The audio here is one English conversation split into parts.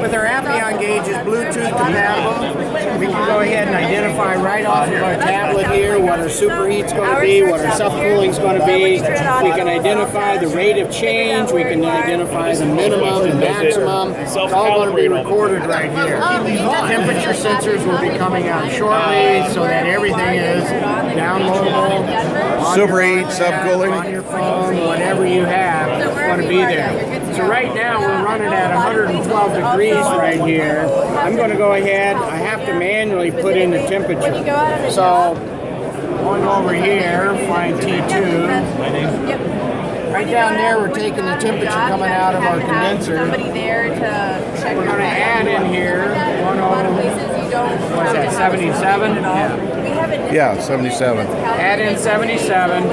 With our Appion gauges Bluetooth compatible, we can go ahead and identify right off of our tablet here what our superheat's going to be, what our subcooling's going to be. We can identify the rate of change, we can identify the minimum and maximum. It's all going to be recorded right here. Temperature sensors will be coming out shortly so that everything is downloadable. Superheat, subcooling. On your phone, whatever you have, it's going to be there. So right now we're running at 112 degrees right here. I'm going to go ahead, I have to manually put in the temperature. So going over here, find T2. Right down there we're taking the temperature coming out of our condenser. We're going to add in here, what's that, 77? Yeah, 77. Add in 77.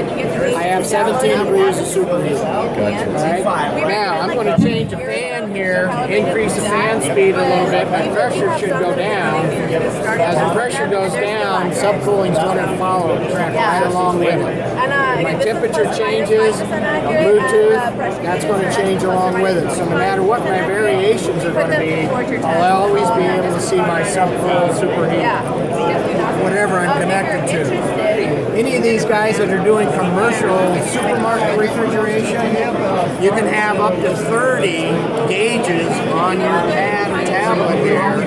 I have 17 degrees of superheat. Gotcha. Right? Now, I'm going to change the fan here, increase the fan speed a little bit. My pressure should go down. As the pressure goes down, subcooling is going to follow, track right along with it. My temperature changes, Bluetooth, that's going to change along with it. So no matter what my variations are going to be, I'll always be able to see my subcool, superheat, whatever I'm connected to. Any of these guys that are doing commercial supermarket refrigeration, you can have up to 30 gauges on your pad or tablet here,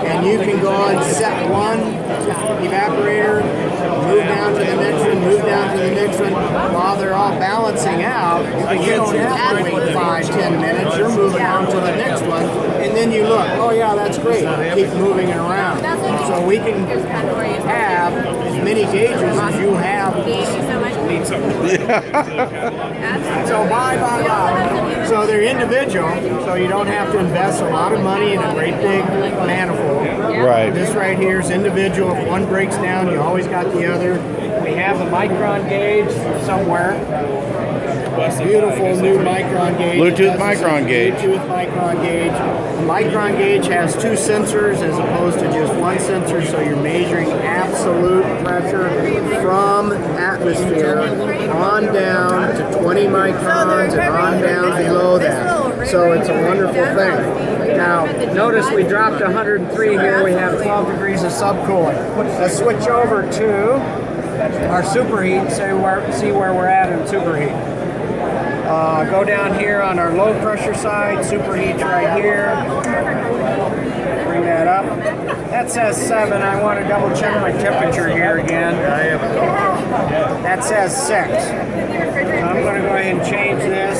and you can go and set one evaporator, move down to the next one, move down to the next one, while they're all balancing out. You don't have to wait 5-10 minutes, you're moving on to the next one, and then you look, oh yeah, that's great, keep moving it around. So we can have as many gauges as you have. So bye. So they're individual, so you don't have to invest a lot of money in a great big manifold. Right. This right here is individual. If one breaks down, you always got the other. We have the micron gauge somewhere. Beautiful new micron gauge. Bluetooth micron gauge. Bluetooth micron gauge. The micron gauge has two sensors as opposed to just one sensor, so you're measuring absolute pressure from atmosphere on down to 20 microns and on down below that. So it's a wonderful thing. Now, notice we dropped 103 here. We have 12 degrees of subcooling. Let's switch over to our superheat, see where we're at in superheat. Go down here on our low pressure side, superheat's right here. Bring that up. That says 7. I want to double check my temperature here again. That says 6. So I'm going to go ahead and change this.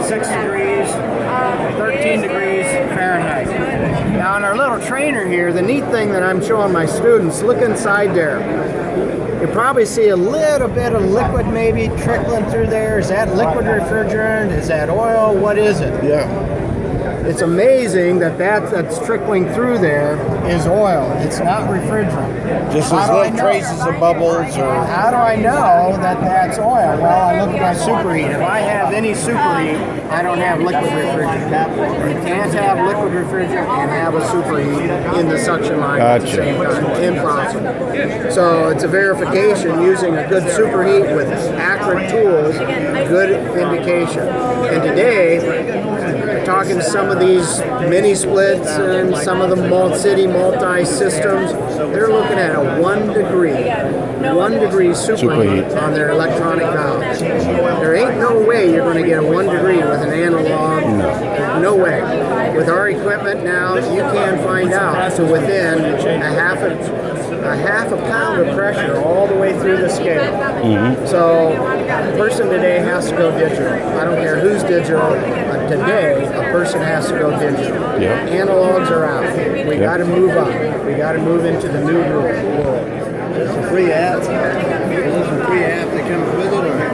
6 degrees, 13 degrees Fahrenheit. Now on our little trainer here, the neat thing that I'm showing my students, look inside there. You probably see a little bit of liquid maybe trickling through there. Is that liquid refrigerant? Is that oil? What is it? Yeah. It's amazing that that's trickling through there is oil. It's not refrigerant. Just as little traces of bubbles or... How do I know that that's oil? Well, I look at my superheat. If I have any superheat, I don't have liquid refrigerant. You can't have liquid refrigerant and have a superheat in the suction line at the same time. Impossible. So it's a verification using a good superheat with accurate tools, good indication. And today, talking to some of these mini splits and some of the multi-city, multi-systems, they're looking at a 1 degree superheat on their electronic valves. There ain't no way you're going to get a 1 degree with an analog. No way. With our equipment now, you can find out to within a half a pound of pressure all the way through the scale. So a person today has to go digital. I don't care who's digital. Today, a person has to go digital. Analogs are out. We got to move up. We got to move into the new world. There's some free apps. There's some free apps that come with it.